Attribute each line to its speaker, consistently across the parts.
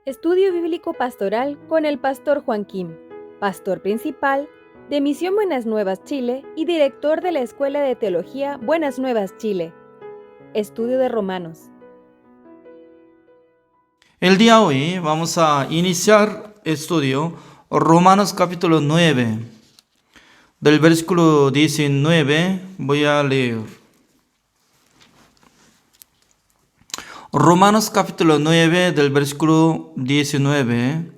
Speaker 1: Estudio Bíblico Pastoral con el Pastor Juan Kim, Pastor Principal de Misión Buenas Nuevas Chile y Director de la Escuela de Teología Buenas Nuevas Chile. Estudio de Romanos.
Speaker 2: El día de hoy vamos a iniciar estudio Romanos capítulo 9. Del versículo 19 voy a leer. Romanos capítulo 9 del versículo 19.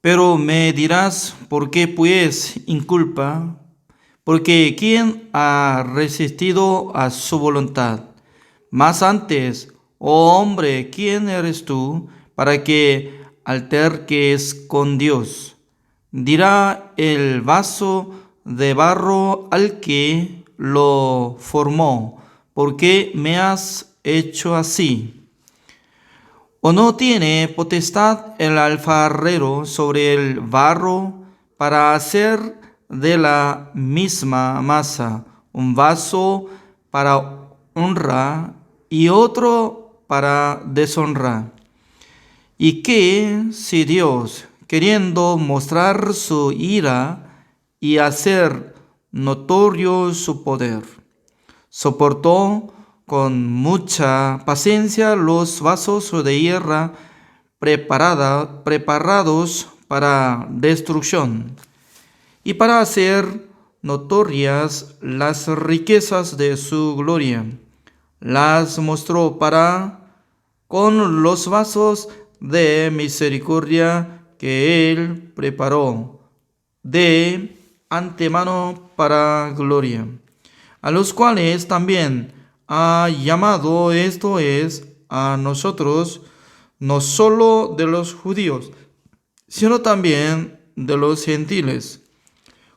Speaker 2: Pero me dirás, ¿por qué pues inculpa? Porque ¿quién ha resistido a su voluntad? Mas antes, oh hombre, ¿quién eres tú para que alterques con Dios? Dirá el vaso de barro al que lo formó, ¿por qué me has hecho así? ¿O no tiene potestad el alfarero sobre el barro para hacer de la misma masa un vaso para honra y otro para deshonra? Y que si Dios, queriendo mostrar su ira y hacer notorio su poder, soportó con mucha paciencia los vasos de hierro preparados para destrucción, y para hacer notorias las riquezas de su gloria, las mostró para con los vasos de misericordia que él preparó de antemano para gloria, a los cuales también ha llamado, esto es, a nosotros, no solo de los judíos, sino también de los gentiles.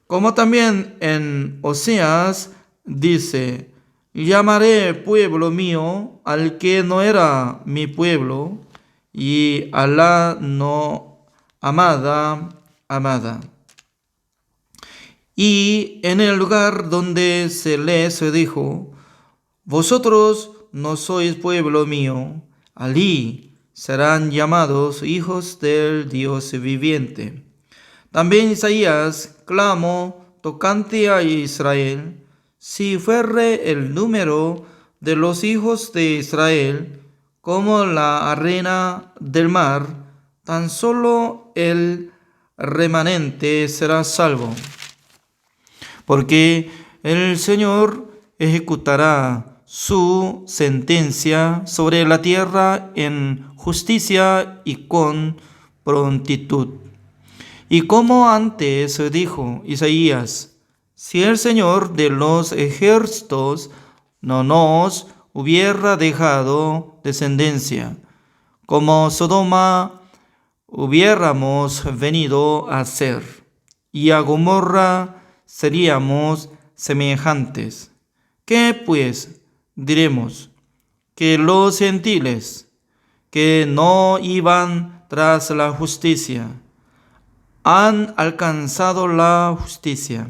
Speaker 2: Como también en Oseas dice, llamaré pueblo mío al que no era mi pueblo, y a la no amada, amada. Y en el lugar donde se les dijo, vosotros no sois pueblo mío, allí serán llamados hijos del Dios viviente. También Isaías clamó tocante a Israel, si fuere el número de los hijos de Israel como la arena del mar, tan solo el remanente será salvo. Porque el Señor ejecutará su sentencia sobre la tierra en justicia y con prontitud. Y como antes dijo Isaías, si el Señor de los ejércitos no nos hubiera dejado descendencia, como Sodoma hubiéramos venido a ser, y a Gomorra seríamos semejantes. ¿Qué pues diremos? Que los gentiles que no iban tras la justicia han alcanzado la justicia,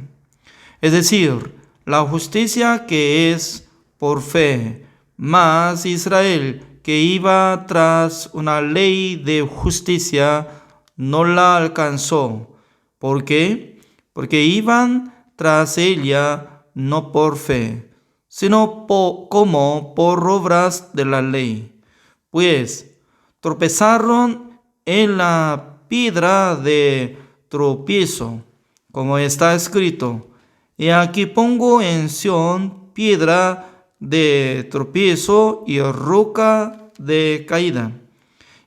Speaker 2: es decir, la justicia que es por fe, mas Israel que iba tras una ley de justicia no la alcanzó. ¿Por qué? Porque iban tras ella no por fe, sino como por obras de la ley. Pues tropezaron en la piedra de tropiezo, como está escrito, y aquí pongo en Sión piedra de tropiezo y roca de caída.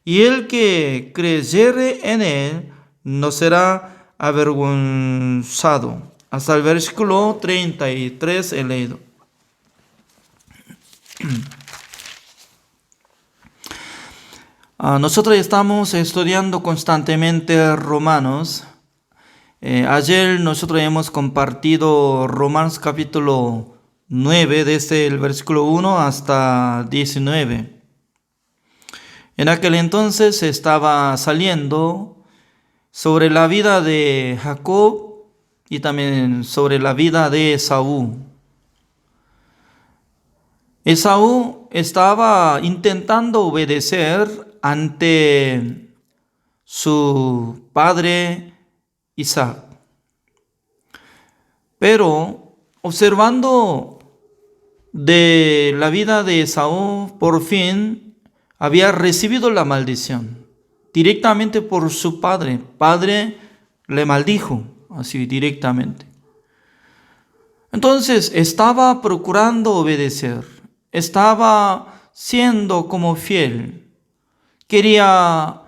Speaker 2: Y el que creyere en él no será avergonzado. Hasta el versículo 33 he leído. Nosotros estamos estudiando constantemente Romanos. Ayer nosotros hemos compartido Romanos capítulo 9, desde el versículo 1 hasta 19. En aquel entonces estaba saliendo sobre la vida de Jacob y también sobre la vida de Esaú. Esaú estaba intentando obedecer ante su padre Isaac. Pero observando de la vida de Esaú, por fin había recibido la maldición directamente por su padre. Padre le maldijo así directamente. Entonces estaba procurando obedecer, estaba siendo como fiel, quería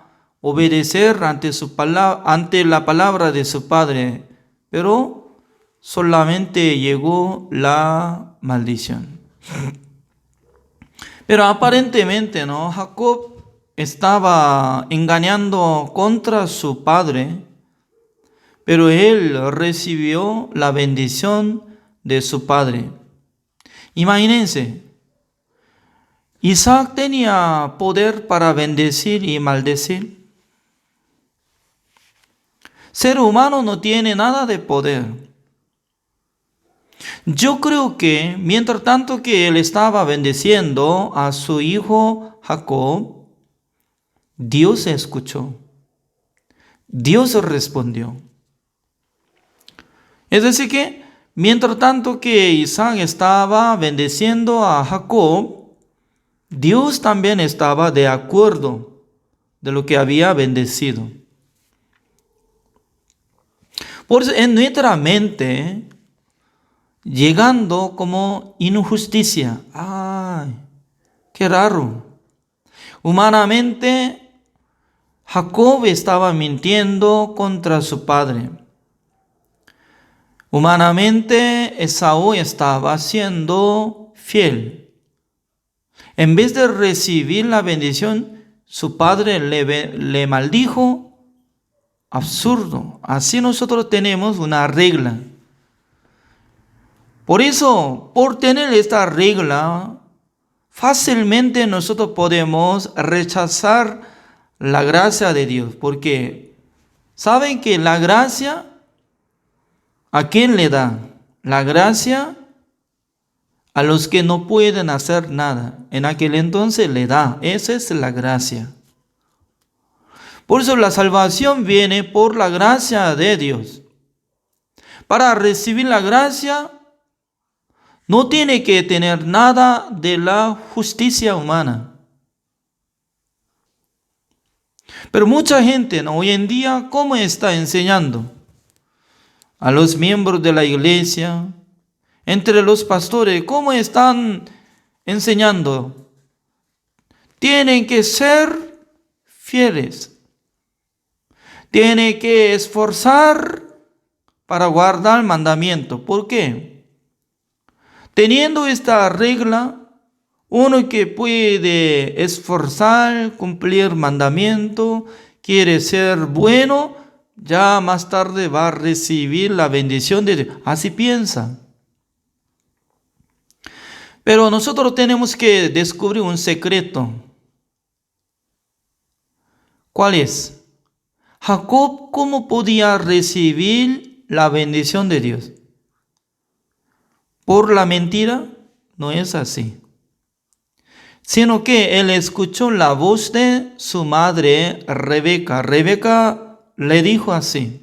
Speaker 2: obedecer ante la palabra de su padre, pero solamente llegó la maldición. Pero aparentemente, ¿no? Jacob estaba engañando contra su padre, pero él recibió la bendición de su padre. Imagínense, Isaac tenía poder para bendecir y maldecir. Ser humano no tiene nada de poder. Yo creo que mientras tanto que él estaba bendeciendo a su hijo Jacob, Dios escuchó. Dios respondió. Es decir que mientras tanto que Isaac estaba bendeciendo a Jacob, Dios también estaba de acuerdo de lo que había bendecido. Por eso en nuestra mente, llegando como injusticia. ¡Ay, qué raro! Humanamente, Jacob estaba mintiendo contra su padre. Humanamente, Esaú estaba siendo fiel. En vez de recibir la bendición, su padre le maldijo. Absurdo. Así nosotros tenemos una regla. Por eso, por tener esta regla, fácilmente nosotros podemos rechazar la gracia de Dios. Porque saben que la gracia, ¿a quién le da? La gracia a los que no pueden hacer nada. En aquel entonces le da. Esa es la gracia. Por eso la salvación viene por la gracia de Dios. Para recibir la gracia, no tiene que tener nada de la justicia humana. Pero mucha gente, ¿no? Hoy en día, ¿cómo está enseñando? A los miembros de la iglesia, entre los pastores, ¿cómo están enseñando? Tienen que ser fieles. Tienen que esforzar para guardar el mandamiento. ¿Por qué? Teniendo esta regla, uno que puede esforzar, cumplir mandamiento, quiere ser bueno, ya más tarde va a recibir la bendición de Dios. Así piensa. Pero nosotros tenemos que descubrir un secreto. ¿Cuál es? Jacob, ¿cómo podía recibir la bendición de Dios? ¿Por la mentira? No es así. Sino que él escuchó la voz de su madre Rebeca. Rebeca le dijo así.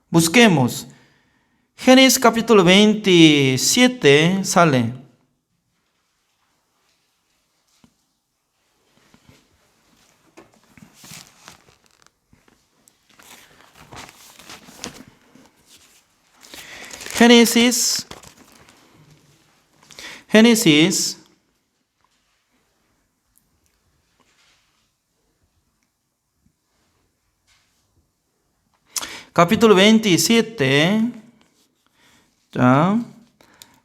Speaker 2: Busquemos. Génesis capítulo 27 sale. Génesis capítulo 27, ¿ya?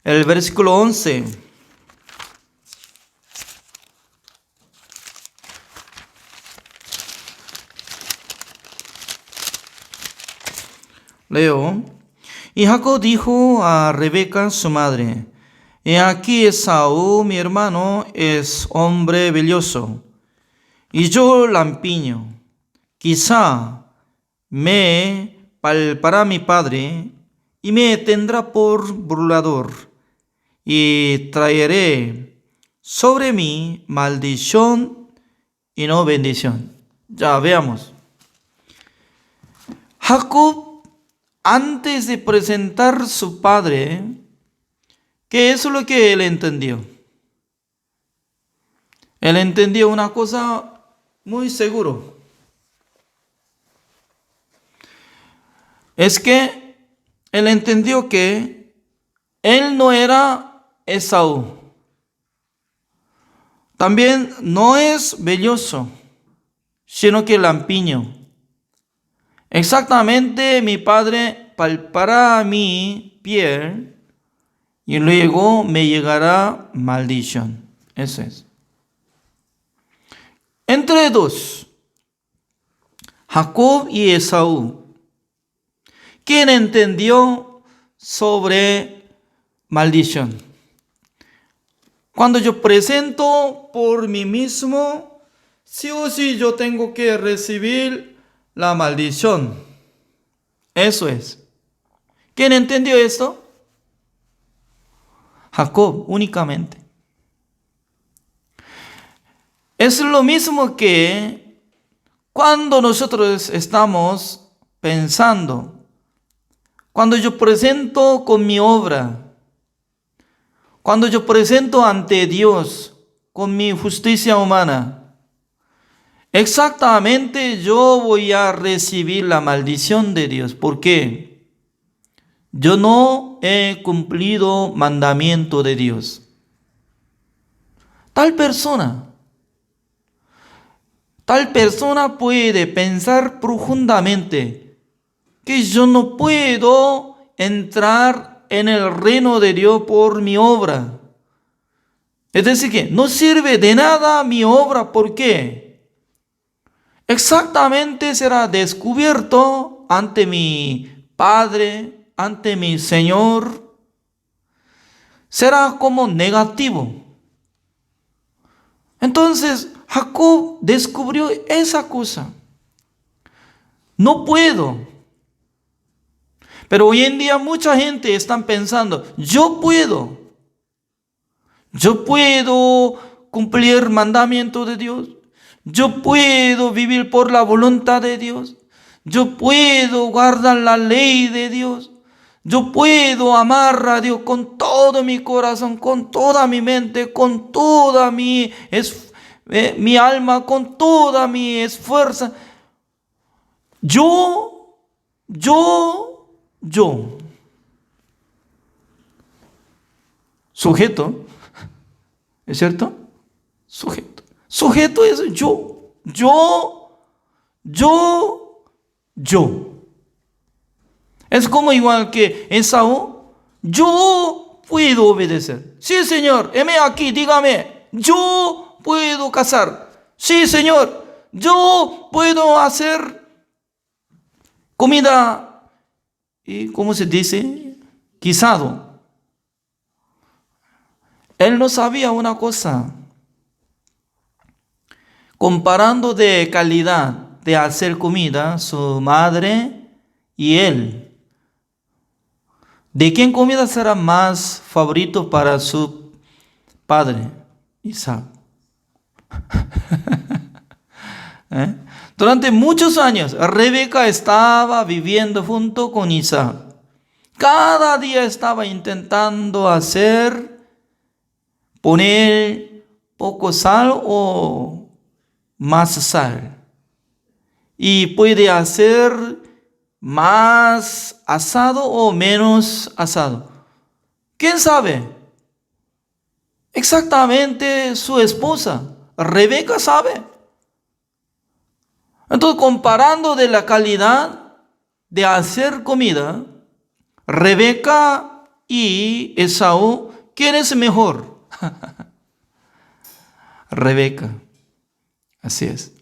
Speaker 2: El versículo 11. Leo. Y Jacob dijo a Rebeca, su madre: He aquí Esaú, mi hermano, es hombre velloso, y yo lampiño. Quizá me palpará mi padre, y me tendrá por burlador, y traeré sobre mí maldición y no bendición. Ya veamos. Jacob, antes de presentar a su padre, ¿qué es lo que él entendió? Él entendió una cosa muy seguro. Es que él entendió que él no era Esaú. También no es velloso, sino que lampiño. Exactamente mi padre palpará mi piel y luego me llegará maldición. Eso es. Entre dos, Jacob y Esaú, ¿quién entendió sobre maldición? Cuando yo presento por mí mismo, sí o sí yo tengo que recibir la maldición. Eso es. ¿Quién entendió esto? Jacob únicamente. Es lo mismo que cuando nosotros estamos pensando, cuando yo presento con mi obra, cuando yo presento ante Dios con mi justicia humana, exactamente yo voy a recibir la maldición de Dios. ¿Por qué? Yo no he cumplido mandamiento de Dios. Tal persona puede pensar profundamente que yo no puedo entrar en el reino de Dios por mi obra. Es decir, que no sirve de nada mi obra. ¿Por qué? Exactamente será descubierto ante mi Padre, ante mi Señor. Será como negativo. Entonces, Jacob descubrió esa cosa. No puedo. Pero hoy en día mucha gente está pensando, yo puedo cumplir el mandamiento de Dios, yo puedo vivir por la voluntad de Dios, yo puedo guardar la ley de Dios, yo puedo amar a Dios con todo mi corazón, con toda mi mente, con toda mi alma, con toda mi esfuerzo. Yo. Sujeto, ¿es cierto? Sujeto. Sujeto es yo. Es como igual que Esaú. Yo puedo obedecer. Sí, Señor, heme aquí, dígame. Yo puedo cazar. Sí, Señor, yo puedo hacer comida, y ¿cómo se dice? Guisado. Él no sabía una cosa. Comparando de calidad de hacer comida, su madre y él, ¿de quién comida será más favorito para su padre? Isaac. Durante muchos años, Rebeca estaba viviendo junto con Isaac. Cada día estaba intentando poner poco sal o más sal. Y puede hacer más asado o menos asado. ¿Quién sabe? Exactamente su esposa, Rebeca, sabe. Entonces, comparando de la calidad de hacer comida, Rebeca y Esaú, ¿quién es mejor? Rebeca. Así es.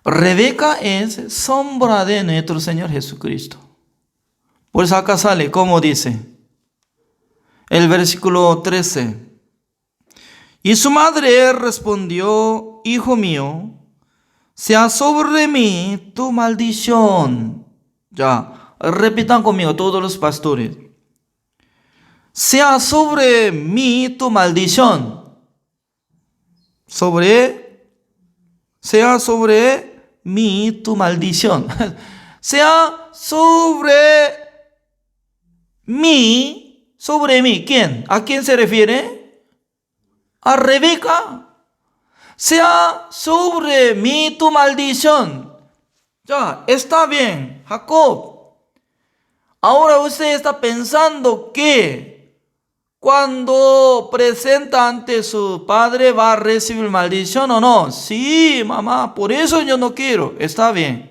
Speaker 2: Rebeca es sombra de nuestro Señor Jesucristo. Por eso acá sale, como dice el versículo 13. Y su madre respondió: hijo mío, sea sobre mí tu maldición. Ya, repitan conmigo todos los pastores. Sea sobre mí tu maldición. Sea sobre mí tu maldición. Sea sobre mí. ¿Sobre mí? ¿Quién? ¿A quién se refiere? A Rebeca. Sea sobre mí tu maldición. Ya, está bien, Jacob. Ahora usted está pensando que cuando presenta ante su padre va a recibir maldición o no. Sí, mamá, por eso yo no quiero. Está bien.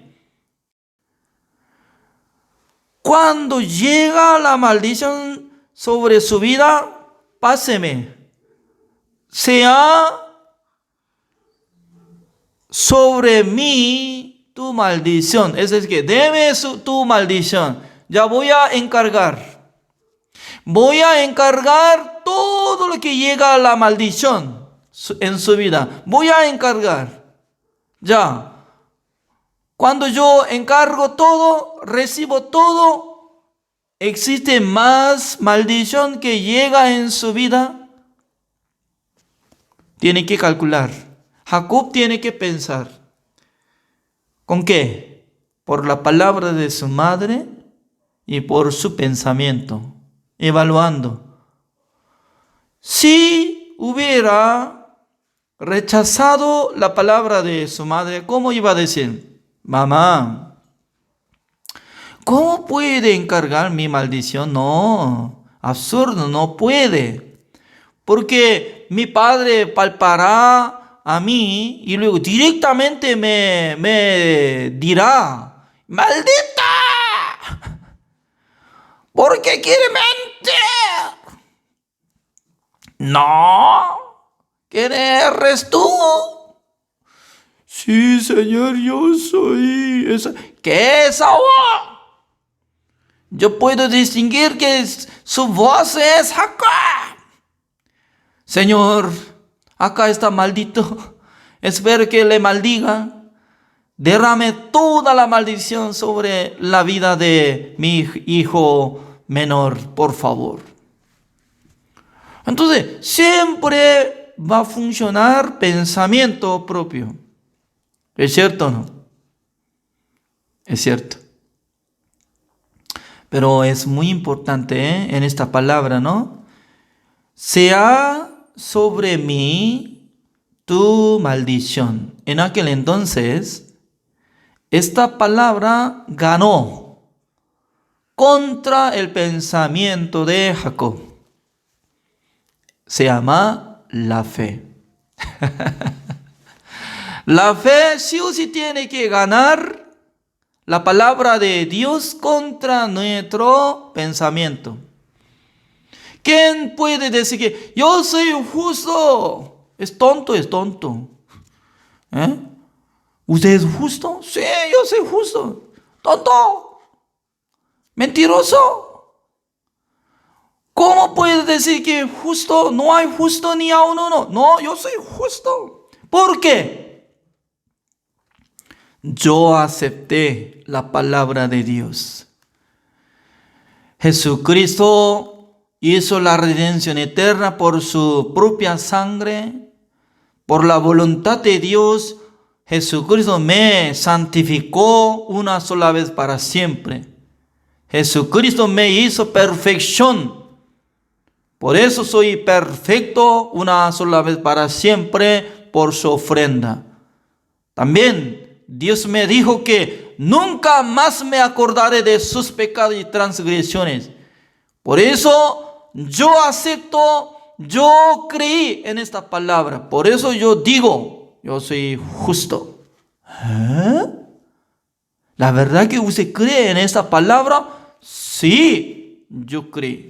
Speaker 2: Cuando llega la maldición sobre su vida, páseme. Sea sobre mí tu maldición. Es decir, que deme tu maldición. Ya voy a encargar. Voy a encargar todo lo que llega a la maldición en su vida. Voy a encargar. Ya. Cuando yo encargo todo, recibo todo, ¿existe más maldición que llega en su vida? Tiene que calcular. Jacob tiene que pensar. ¿Con qué? Por la palabra de su madre y por su pensamiento. Evaluando. Si hubiera rechazado la palabra de su madre, ¿cómo iba a decir? Mamá, ¿cómo puede encargar mi maldición? No, absurdo, no puede. Porque mi padre palpará a mí y luego directamente me dirá, ¡maldita! ¿Por qué quiere mentir? No, ¿quién eres tú? Sí, Señor, yo soy esa. ¿Qué es ahora? Yo puedo distinguir que su voz es Jacob. Señor, acá está maldito. Espero que le maldiga. Derrame toda la maldición sobre la vida de mi hijo menor, por favor. Entonces, siempre va a funcionar pensamiento propio. ¿Es cierto o no? Es cierto. Pero es muy importante, en esta palabra, ¿no? Sea sobre mí tu maldición. En aquel entonces, esta palabra ganó contra el pensamiento de Jacob. Se llama la fe. La fe sí o sí tiene que ganar la palabra de Dios contra nuestro pensamiento. ¿Quién puede decir que yo soy justo? Es tonto, es tonto. ¿Usted es justo? Sí, yo soy justo. Tonto. Mentiroso. ¿Cómo puede decir que justo? No hay justo ni a uno. No, yo soy justo. ¿Por qué? Yo acepté la palabra de Dios. Jesucristo hizo la redención eterna por su propia sangre. Por la voluntad de Dios, Jesucristo me santificó una sola vez para siempre. Jesucristo me hizo perfección. Por eso soy perfecto una sola vez para siempre por su ofrenda. También Dios me dijo que nunca más me acordaré de sus pecados y transgresiones. Por eso yo acepto, yo creí en esta palabra. Por eso yo digo, yo soy justo. ¿La verdad que usted cree en esta palabra? Sí, yo creo.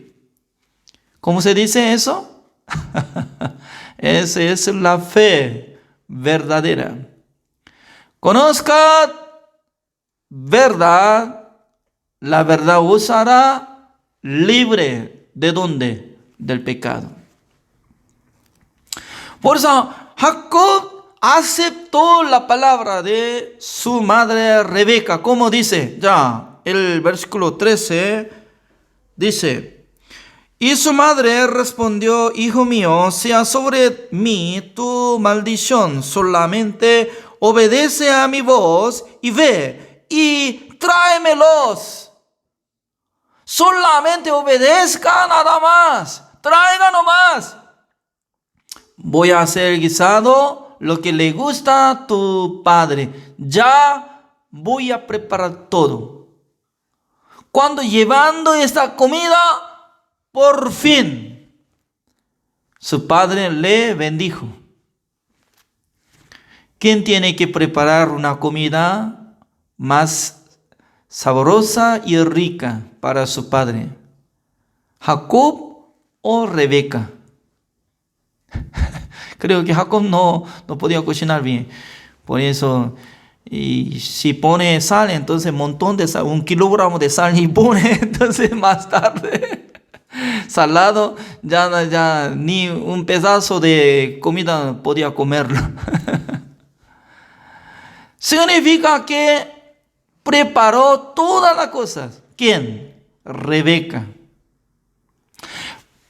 Speaker 2: ¿Cómo se dice eso? Esa es la fe verdadera. Conozca verdad, la verdad os hará libre. ¿De dónde? Del pecado. Por eso Jacob aceptó la palabra de su madre Rebeca. ¿Cómo dice? Ya, el versículo 13 dice: y su madre respondió: hijo mío, sea sobre mí tu maldición, solamente obedece a mi voz y ve y tráemelos. Solamente obedezca nada más. Traiga nomás. Voy a hacer guisado, lo que le gusta a tu padre. Ya voy a preparar todo. Cuando llevando esta comida, por fin, su padre le bendijo. ¿Quién tiene que preparar una comida más sabrosa y rica para su padre? ¿Jacob o Rebeca? Creo que Jacob no podía cocinar bien. Por eso, y si pone sal, entonces un montón de sal, 1 kilogramo de sal y pone, entonces más tarde, salado, ya ni un pedazo de comida podía comerlo. Significa que preparó todas las cosas. ¿Quién? Rebeca.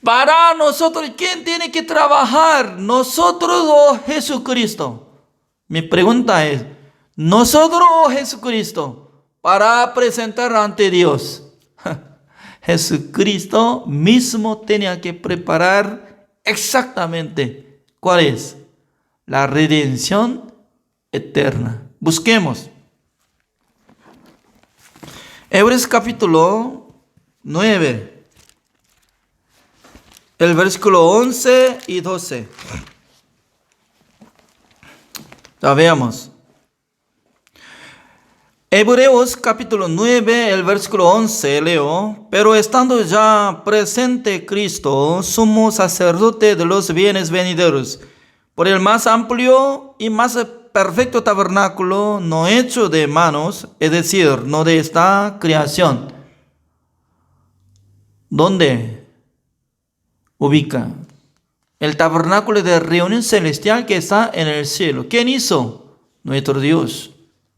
Speaker 2: Para nosotros, ¿quién tiene que trabajar? ¿Nosotros o Jesucristo? Mi pregunta es, ¿nosotros o Jesucristo? Para presentar ante Dios. Jesucristo mismo tenía que preparar exactamente. ¿Cuál es? La redención eterna. Busquemos. Hebreos capítulo 9. El versículo 11 y 12. Ya veamos. Hebreos capítulo 9, el versículo 11, leo. Pero estando ya presente Cristo, sumo sacerdote de los bienes venideros, por el más amplio y más perfecto tabernáculo, no hecho de manos, es decir, no de esta creación. ¿Dónde ubica? El tabernáculo de reunión celestial que está en el cielo. ¿Quién hizo? Nuestro Dios.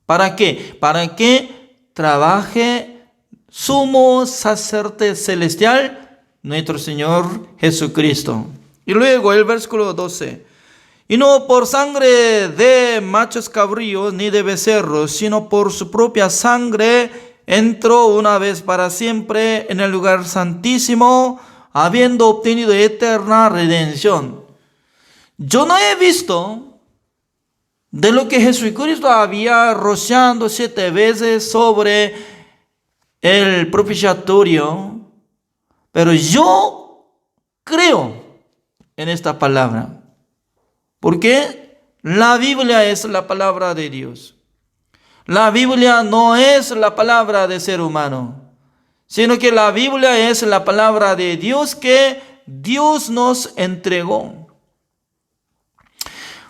Speaker 2: ¿Para qué? Para que trabaje sumo sacerdote celestial, nuestro Señor Jesucristo. Y luego el versículo 12. Y no por sangre de machos cabríos ni de becerros, sino por su propia sangre entró una vez para siempre en el lugar santísimo, habiendo obtenido eterna redención. Yo no he visto de lo que Jesucristo había rociando 7 veces sobre el propiciatorio, pero yo creo en esta palabra, porque la Biblia es la palabra de Dios. La Biblia no es la palabra de ser humano, sino que la Biblia es la palabra de Dios que Dios nos entregó.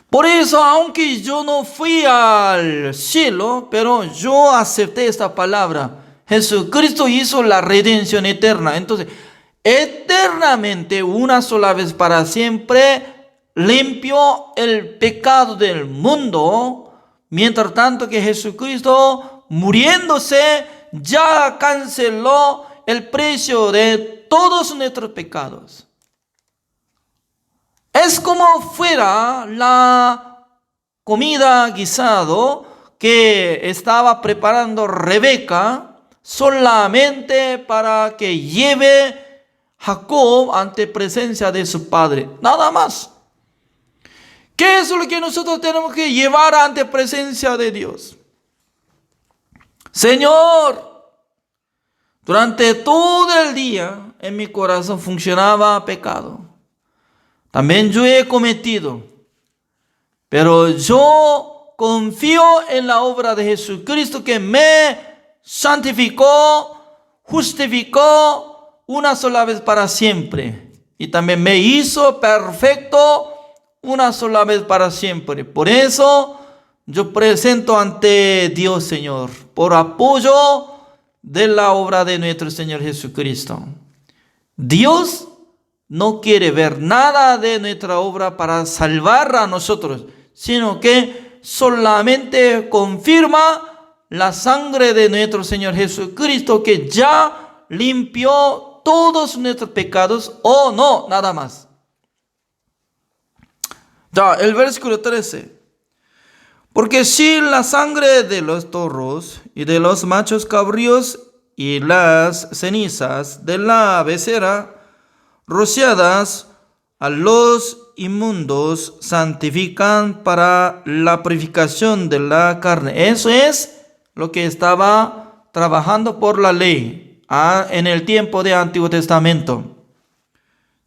Speaker 2: Por eso, aunque yo no fui al cielo, pero yo acepté esta palabra. Jesucristo hizo la redención eterna. Entonces, eternamente, una sola vez para siempre, limpió el pecado del mundo. Mientras tanto que Jesucristo, muriéndose, ya canceló el precio de todos nuestros pecados. Es como fuera la comida guisado que estaba preparando Rebeca solamente para que lleve Jacob ante presencia de su padre. Nada más. ¿Qué es lo que nosotros tenemos que llevar ante presencia de Dios? Señor, durante todo el día en mi corazón funcionaba pecado. También yo he cometido, pero yo confío en la obra de Jesucristo que me santificó, justificó una sola vez para siempre. Y también me hizo perfecto una sola vez para siempre. Por eso yo presento ante Dios, Señor, por apoyo de la obra de nuestro Señor Jesucristo. Dios no quiere ver nada de nuestra obra para salvar a nosotros, sino que solamente confirma la sangre de nuestro Señor Jesucristo que ya limpió todos nuestros pecados, o no, nada más. Ya, el versículo 13. Porque si la sangre de los toros y de los machos cabríos y las cenizas de la becerra rociadas a los inmundos santifican para la purificación de la carne. Eso es lo que estaba trabajando por la ley en el tiempo del Antiguo Testamento.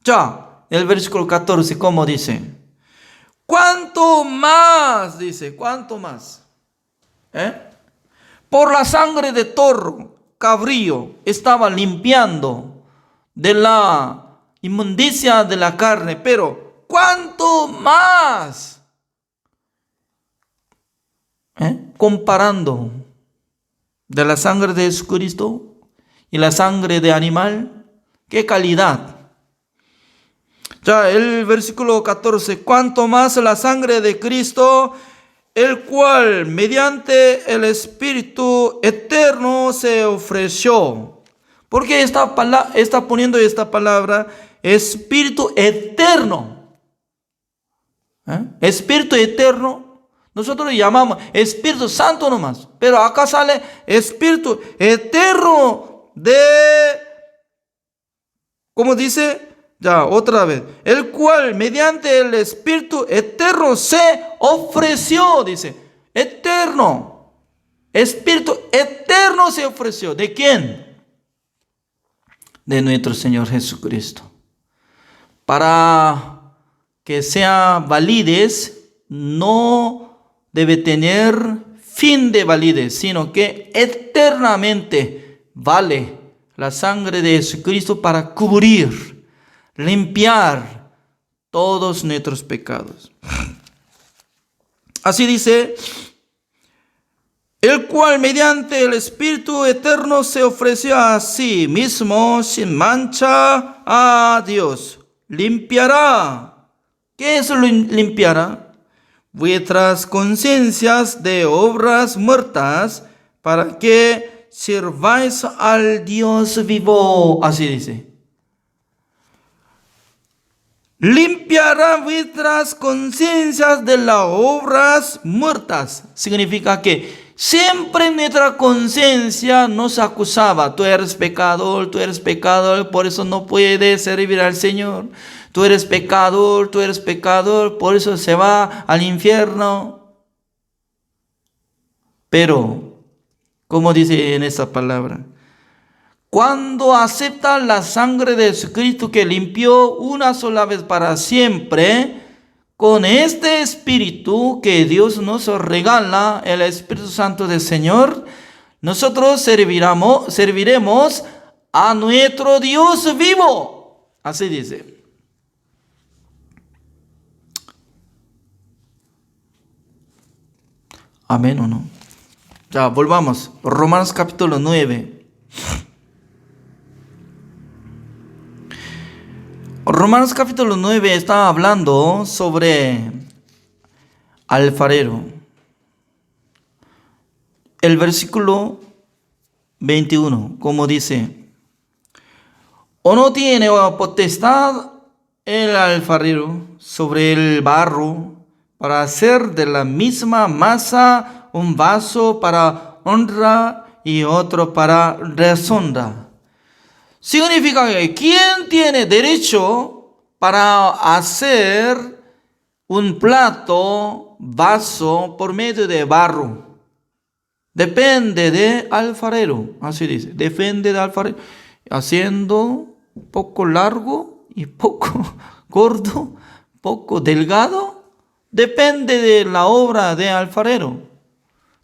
Speaker 2: Ya, el versículo 14, ¿cómo dice? ¿Cuánto más? Dice, ¿cuánto más? Por la sangre de toro, cabrío, estaba limpiando de la inmundicia de la carne, pero ¿cuánto más? Comparando de la sangre de Jesucristo y la sangre de animal, ¿qué calidad? Ya el versículo 14, ¿cuánto más la sangre de Cristo, el cual mediante el Espíritu eterno se ofreció? ¿Por qué está poniendo esta palabra Espíritu eterno? Espíritu eterno, nosotros le llamamos Espíritu Santo nomás, pero acá sale Espíritu eterno ¿cómo dice? Ya, otra vez. El cual mediante el Espíritu eterno se ofreció, dice. Eterno. Espíritu eterno se ofreció. ¿De quién? De nuestro Señor Jesucristo. Para que sea validez, no debe tener fin de validez, sino que eternamente vale la sangre de Jesucristo para cubrir, limpiar todos nuestros pecados. Así dice, el cual mediante el Espíritu eterno se ofreció a sí mismo sin mancha a Dios. Limpiará. ¿Qué es limpiará? Vuestras conciencias de obras muertas para que sirváis al Dios vivo. Así dice. Limpiará vuestras conciencias de las obras muertas. Significa que siempre nuestra conciencia nos acusaba. Tú eres pecador, por eso no puedes servir al Señor. Tú eres pecador, por eso se va al infierno. Pero, como dice en esta palabra, cuando acepta la sangre de Jesucristo que limpió una sola vez para siempre, con este Espíritu que Dios nos regala, el Espíritu Santo del Señor, nosotros serviremos a nuestro Dios vivo. Así dice. Amén o no. Ya, volvamos. Romanos capítulo 9. Romanos capítulo 9 está hablando sobre alfarero. El versículo 21, como dice: ¿O no tiene potestad el alfarero sobre el barro para hacer de la misma masa un vaso para honra y otro para deshonra? Significa que ¿quién tiene derecho para hacer un plato, vaso por medio de barro? Depende del alfarero, así dice, depende del alfarero, haciendo poco largo y poco gordo, poco delgado, depende de la obra del alfarero.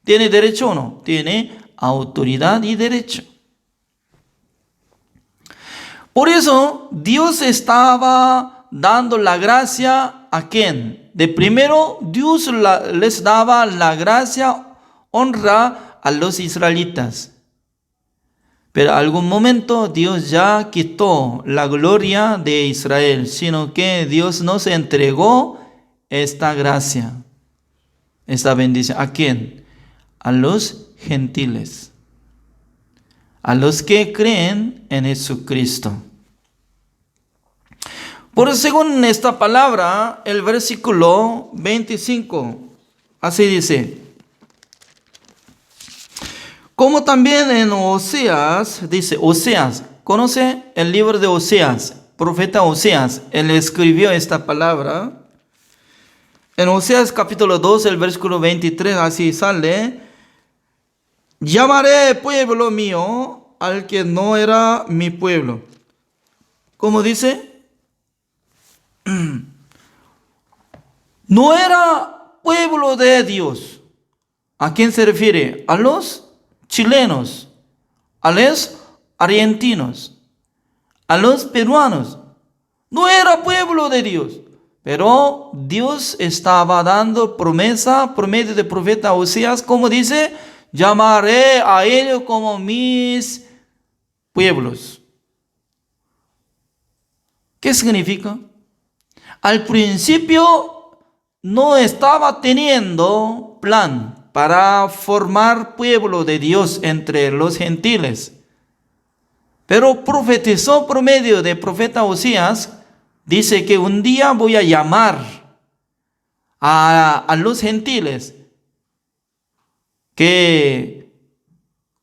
Speaker 2: ¿Tiene derecho o no? Tiene autoridad y derecho. Por eso Dios estaba dando la gracia a ¿quién? De primero Dios les daba la gracia, honra a los israelitas. Pero en algún momento Dios ya quitó la gloria de Israel, sino que Dios nos entregó esta gracia, esta bendición. ¿A quién? A los gentiles, a los que creen en Jesucristo. Por según esta palabra, el versículo 25, Así dice. Como también en Oseas, dice Oseas, ¿conoce el libro de Oseas? Profeta Oseas, él escribió esta palabra. En Oseas capítulo 2, el versículo 23, así sale. Llamaré pueblo mío al que no era mi pueblo. ¿Cómo dice? No era pueblo de Dios. ¿A quién se refiere? A los chilenos, a los argentinos, a los peruanos. No era pueblo de Dios. Pero Dios estaba dando promesa por medio del profeta Oseas, como dice, llamaré a ellos como mis pueblos. ¿Qué significa? Al principio no estaba teniendo plan para formar pueblo de Dios entre los gentiles. Pero profetizó por medio del profeta Oseas, dice que un día voy a llamar a los gentiles, que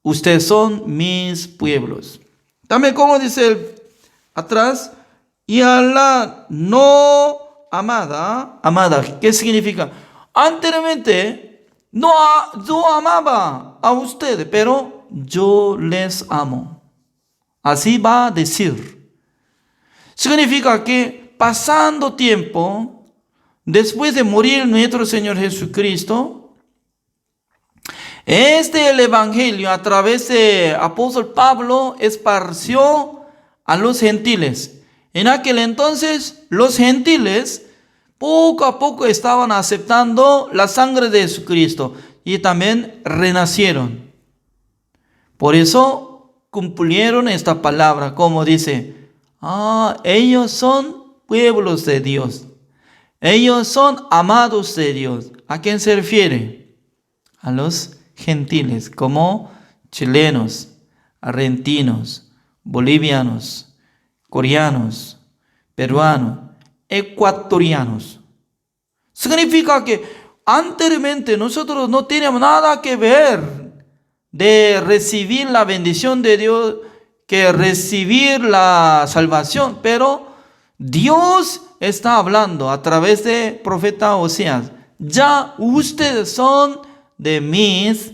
Speaker 2: ustedes son mis pueblos. También como dice atrás, y a la no amada, ¿qué significa? Anteriormente yo amaba a ustedes, pero yo les amo. Así va a decir. Significa que pasando tiempo, después de morir nuestro Señor Jesucristo, el Evangelio a través de apóstol Pablo esparció a los gentiles. En aquel entonces, los gentiles poco a poco estaban aceptando la sangre de Jesucristo y también renacieron. Por eso cumplieron esta palabra, como dice, ellos son pueblos de Dios. Ellos son amados de Dios. ¿A quién se refiere? A los gentiles, como chilenos, argentinos, bolivianos, coreanos, peruanos, ecuatorianos. Significa que anteriormente nosotros no teníamos nada que ver de recibir la bendición de Dios, que recibir la salvación, pero Dios está hablando a través de profeta Oseas. Ya ustedes son de mis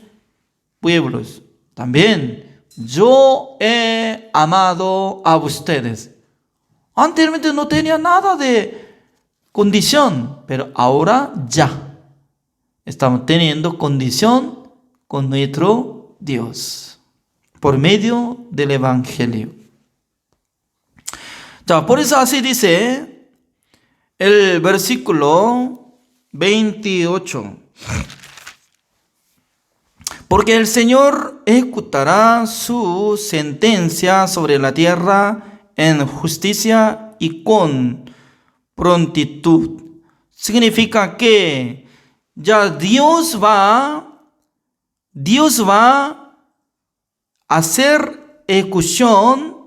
Speaker 2: pueblos. También yo he amado a ustedes. Anteriormente no tenía nada de condición, pero ahora ya estamos teniendo condición con nuestro Dios por medio del Evangelio. Por eso así dice el versículo 28. Porque el Señor ejecutará su sentencia sobre la tierra en justicia y con prontitud. Significa que ya Dios va a hacer ejecución.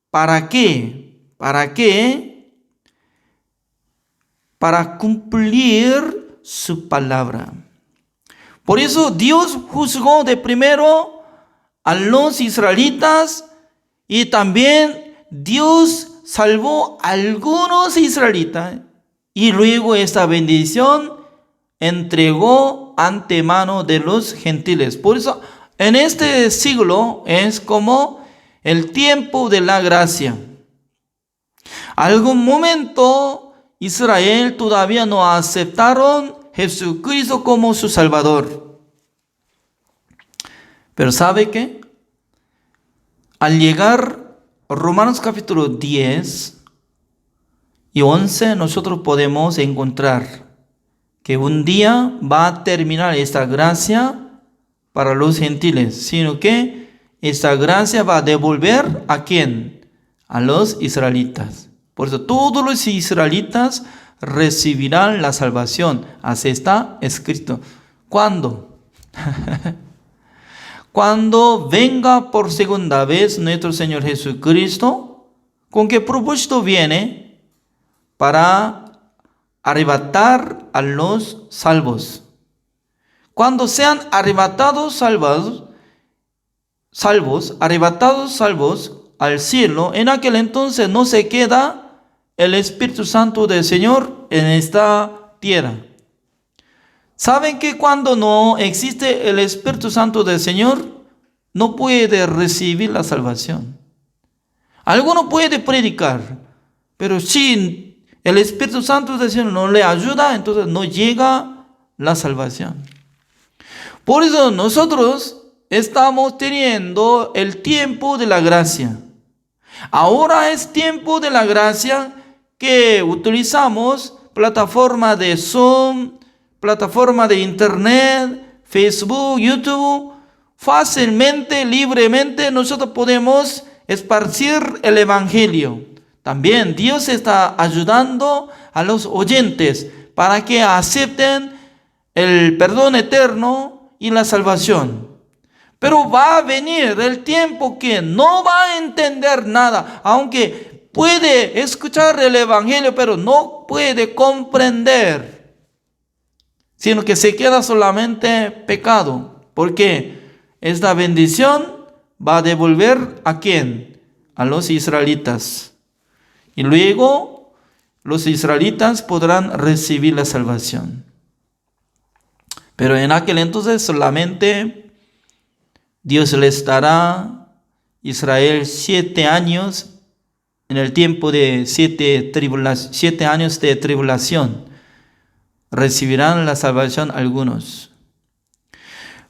Speaker 2: ¿Para qué? ¿Para qué? Para cumplir su palabra. Por eso Dios juzgó de primero a los israelitas y también Dios salvó a algunos israelitas y luego esta bendición entregó antemano de los gentiles. Por eso en este siglo es como el tiempo de la gracia. Algún momento Israel todavía no aceptaron Jesucristo como su Salvador. Pero ¿sabe qué? Al llegar Romanos capítulo 10 y 11, nosotros podemos encontrar que un día va a terminar esta gracia para los gentiles, sino que esta gracia va a devolver ¿a quién? A los israelitas. Por eso todos los israelitas recibirán la salvación. Así está escrito. ¿Cuándo? Cuando venga por segunda vez nuestro Señor Jesucristo. ¿Con qué propósito viene? Para arrebatar a los salvos. cuando sean arrebatados salvos al cielo, en aquel entonces no se queda el Espíritu Santo del Señor en esta tierra. ¿Saben que cuando no existe el Espíritu Santo del Señor, no puede recibir la salvación? Alguno puede predicar, pero si el Espíritu Santo del Señor no le ayuda, entonces no llega la salvación. Por eso nosotros estamos teniendo el tiempo de la gracia. Ahora es tiempo de la gracia que utilizamos plataforma de Zoom, plataforma de Internet, Facebook, YouTube. Fácilmente, libremente nosotros podemos esparcir el Evangelio. También Dios está ayudando a los oyentes para que acepten el perdón eterno y la salvación. Pero va a venir el tiempo que no va a entender nada, aunque puede escuchar el Evangelio, pero no puede comprender, sino que se queda solamente pecado. Porque esta bendición va a devolver ¿a quién? A los israelitas. Y luego los israelitas podrán recibir la salvación. Pero en aquel entonces solamente Dios les dará a Israel 7 años, en el tiempo de 7 años de tribulación. Recibirán la salvación algunos.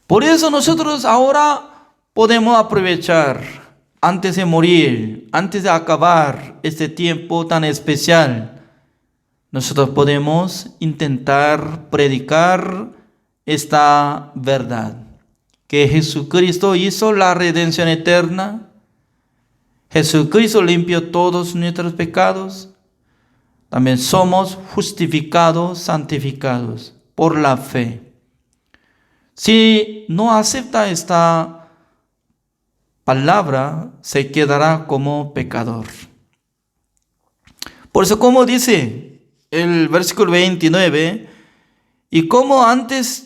Speaker 2: Por eso nosotros ahora podemos aprovechar antes de morir, antes de acabar este tiempo tan especial. Nosotros podemos intentar predicar esta verdad, que Jesucristo hizo la redención eterna. Jesucristo limpió todos nuestros pecados. También somos justificados, santificados por la fe. Si no acepta esta palabra, se quedará como pecador. Por eso, como dice el versículo 29, y como antes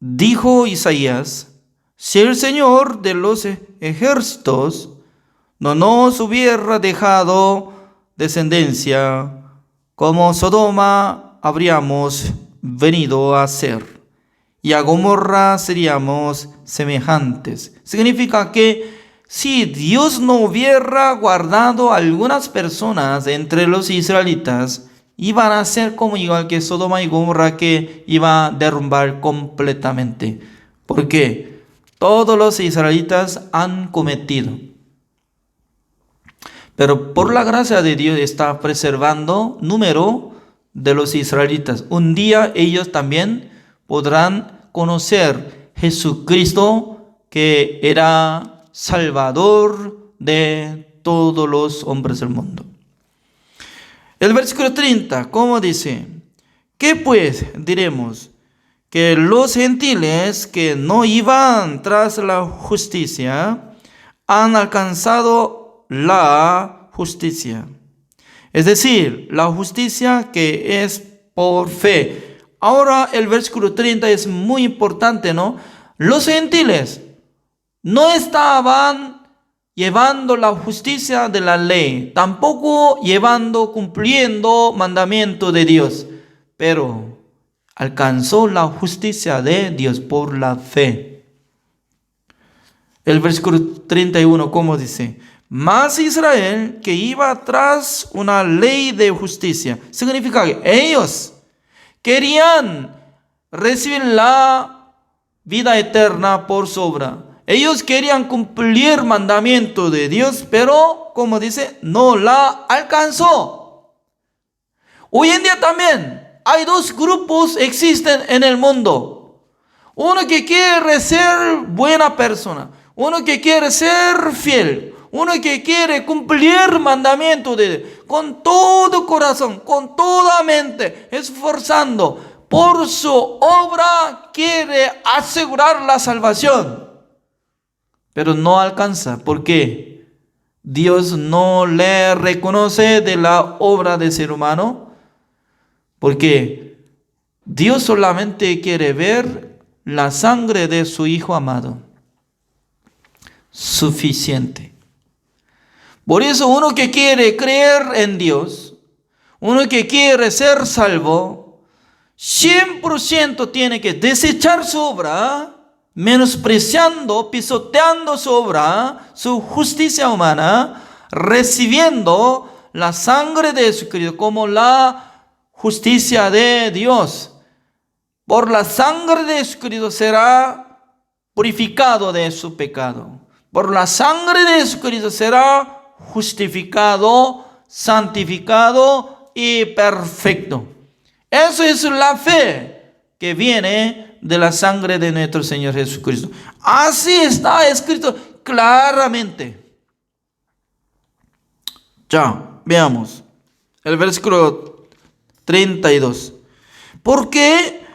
Speaker 2: dijo Isaías, si el Señor de los ejércitos no nos hubiera dejado descendencia, como Sodoma habríamos venido a ser, y a Gomorra seríamos semejantes. Significa que si Dios no hubiera guardado a algunas personas entre los israelitas, iban a ser como igual que Sodoma y Gomorra, que iba a derrumbar completamente. Porque todos los israelitas han cometido. Pero por la gracia de Dios está preservando número de los israelitas. Un día ellos también podrán conocer Jesucristo, que era Salvador de todos los hombres del mundo. El versículo 30, ¿cómo dice? ¿Qué pues diremos? Que los gentiles que no iban tras la justicia han alcanzado la justicia. Es decir, la justicia que es por fe. Ahora el versículo 30 es muy importante, ¿no? Los gentiles no estaban llevando la justicia de la ley, tampoco cumpliendo mandamiento de Dios, pero alcanzó la justicia de Dios por la fe. El versículo 31, ¿cómo dice? Mas Israel, que iba tras una ley de justicia, significa que ellos querían recibir la vida eterna por su obra. Ellos querían cumplir mandamiento de Dios, pero, como dice, no la alcanzó. Hoy en día también hay dos grupos existen en el mundo. Uno que quiere ser buena persona, uno que quiere ser fiel, uno que quiere cumplir mandamiento de Dios con todo corazón, con toda mente, esforzando por su obra, quiere asegurar la salvación. Pero no alcanza, porque Dios no le reconoce de la obra del ser humano, porque Dios solamente quiere ver la sangre de su Hijo amado. Suficiente. Por eso uno que quiere creer en Dios, uno que quiere ser salvo, 100% tiene que desechar su obra, menospreciando, pisoteando su obra, su justicia humana, recibiendo la sangre de Jesucristo como la justicia de Dios. Por la sangre de Jesucristo será purificado de su pecado. Por la sangre de Jesucristo será justificado, santificado y perfecto. Eso es la fe que viene de la sangre de nuestro Señor Jesucristo. Así está escrito claramente. Ya, veamos el versículo 32. ¿Por qué?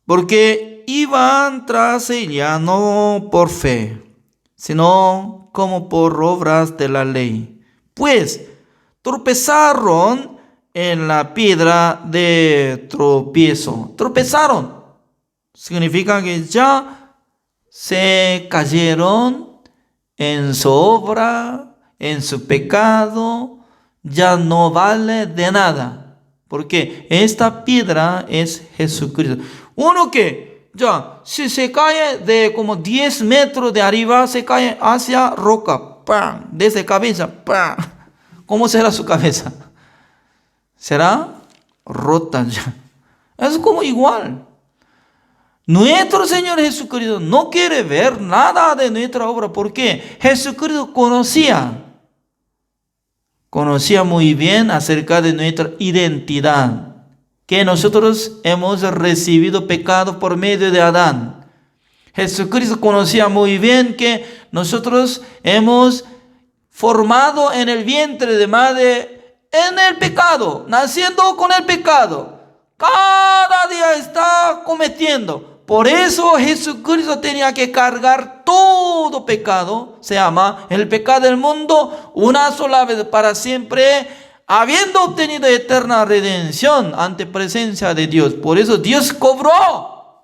Speaker 2: Porque iban tras ella no por fe, sino como por obras de la ley. Pues tropezaron en la piedra de tropiezo. Tropezaron. Significa que ya se cayeron en su obra, en su pecado. Ya no vale de nada. Porque esta piedra es Jesucristo. Uno que ya, si se cae de como 10 metros de arriba, se cae hacia roca. ¡Pam! Desde cabeza. ¡Pam! ¿Cómo será su cabeza? Será rota ya. Es como igual. Nuestro Señor Jesucristo no quiere ver nada de nuestra obra porque Jesucristo conocía muy bien acerca de nuestra identidad, que nosotros hemos recibido pecado por medio de Adán. Jesucristo conocía muy bien que nosotros hemos formado en el vientre de madre en el pecado, naciendo con el pecado. Cada día está cometiendo. Por eso Jesucristo tenía que cargar todo pecado, se llama el pecado del mundo, una sola vez para siempre, habiendo obtenido eterna redención ante presencia de Dios. Por eso Dios cobró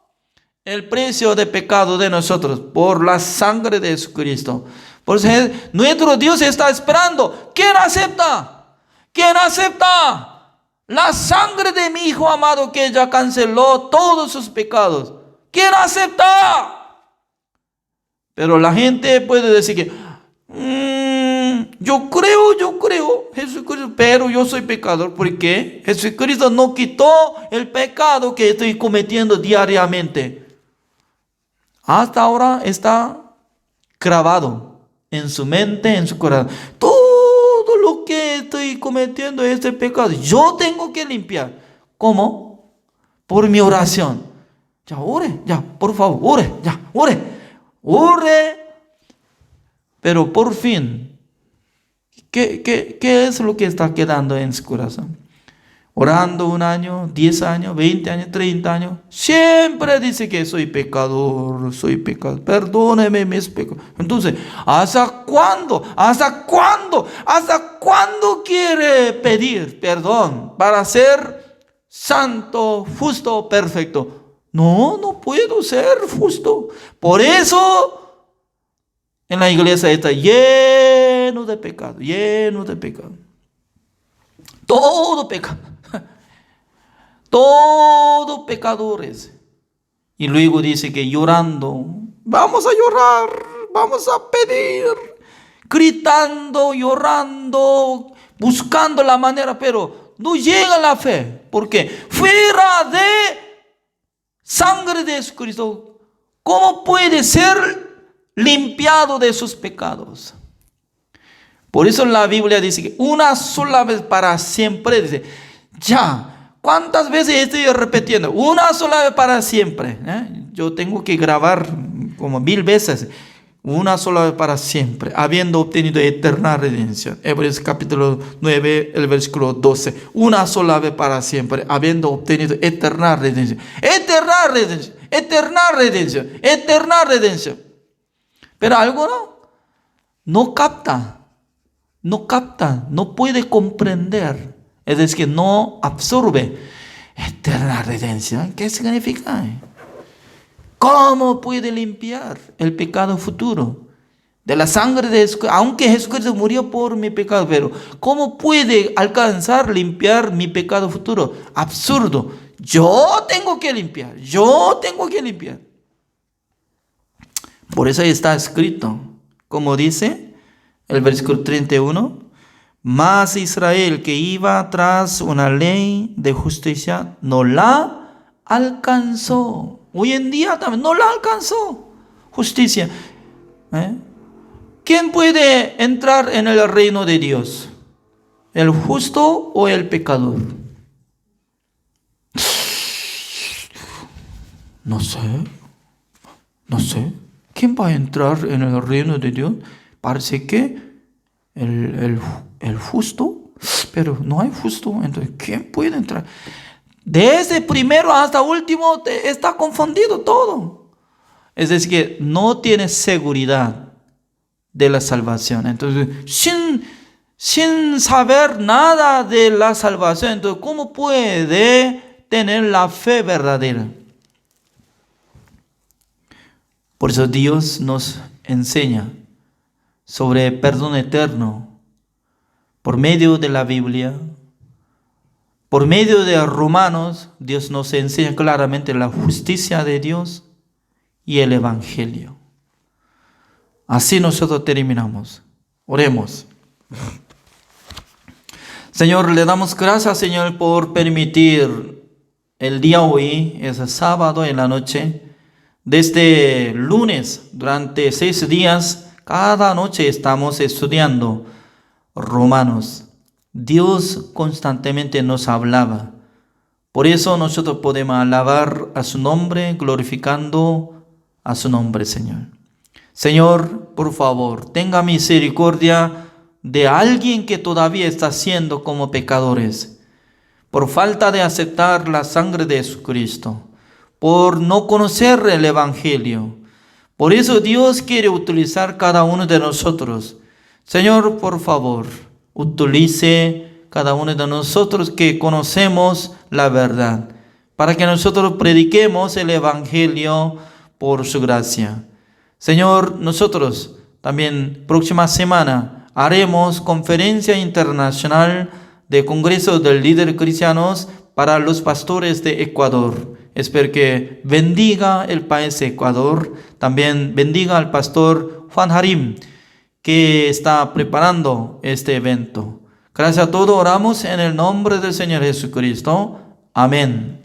Speaker 2: el precio de pecado de nosotros por la sangre de Jesucristo. Por eso nuestro Dios está esperando. ¿Quién acepta? ¿Quién acepta la sangre de mi Hijo amado que ya canceló todos sus pecados? ¿Quién acepta? Pero la gente puede decir que yo creo Jesucristo, pero yo soy pecador. ¿Por qué? Jesucristo no quitó el pecado que estoy cometiendo diariamente. Hasta ahora está grabado en su mente, en su corazón. Todo lo que estoy cometiendo es el pecado. Yo tengo que limpiar. ¿Cómo? Por mi oración. Ya ore, ya, por favor, ore. Pero por fin, ¿qué es lo que está quedando en su corazón? Orando 1 año, 10 años, 20 años, 30 años. Siempre dice que soy pecador. Perdóneme mis pecados. Entonces, ¿hasta cuándo? ¿Hasta cuándo quiere pedir perdón para ser santo, justo, perfecto? No puedo ser justo. Por eso en la iglesia está lleno de pecado. Todo pecado. Todo pecadores. Y luego dice que llorando, vamos a llorar, vamos a pedir, gritando, llorando, buscando la manera, pero no llega la fe. Porque fuera de sangre de Jesucristo, ¿cómo puede ser limpiado de sus pecados? Por eso la Biblia dice que una sola vez para siempre. Dice, ya, ¿cuántas veces estoy repitiendo? Una sola vez para siempre. Yo tengo que grabar como 1000 veces. Una sola vez para siempre, habiendo obtenido eterna redención. Hebreos capítulo 9, el versículo 12. Una sola vez para siempre, habiendo obtenido eterna redención. Eterna redención. Pero alguno no capta, no puede comprender. Es decir, que no absorbe eterna redención. ¿Qué significa? ¿Cómo puede limpiar el pecado futuro? De la sangre de Jesucristo, aunque Jesucristo murió por mi pecado, pero ¿cómo puede alcanzar limpiar mi pecado futuro? Absurdo. Yo tengo que limpiar. Por eso está escrito, como dice el versículo 31, mas Israel que iba tras una ley de justicia no la alcanzó. Hoy en día también no la alcanzó. Justicia. ¿Quién puede entrar en el reino de Dios? ¿El justo o el pecador? No sé. ¿Quién va a entrar en el reino de Dios? Parece que el justo, pero no hay justo. Entonces, ¿quién puede entrar? Desde primero hasta último está confundido todo. Es decir, que no tiene seguridad de la salvación. Entonces, sin saber nada de la salvación, entonces, ¿cómo puede tener la fe verdadera? Por eso Dios nos enseña sobre perdón eterno por medio de la Biblia. Por medio de Romanos, Dios nos enseña claramente la justicia de Dios y el Evangelio. Así nosotros terminamos. Oremos. Señor, le damos gracias, Señor, por permitir el día hoy, es sábado en la noche, desde lunes, durante 6 días, cada noche estamos estudiando Romanos. Dios constantemente nos hablaba. Por eso nosotros podemos alabar a su nombre, glorificando a su nombre, Señor. Señor, por favor, tenga misericordia de alguien que todavía está siendo como pecadores, por falta de aceptar la sangre de Jesucristo, por no conocer el Evangelio. Por eso Dios quiere utilizar cada uno de nosotros. Señor, por favor, utilice cada uno de nosotros que conocemos la verdad, para que nosotros prediquemos el Evangelio por su gracia. Señor, nosotros también próxima semana haremos conferencia internacional de Congreso de Líderes Cristianos para los pastores de Ecuador. Espero que bendiga el país de Ecuador, también bendiga al pastor Juan Harim, que está preparando este evento. Gracias a todos, oramos en el nombre del Señor Jesucristo. Amén.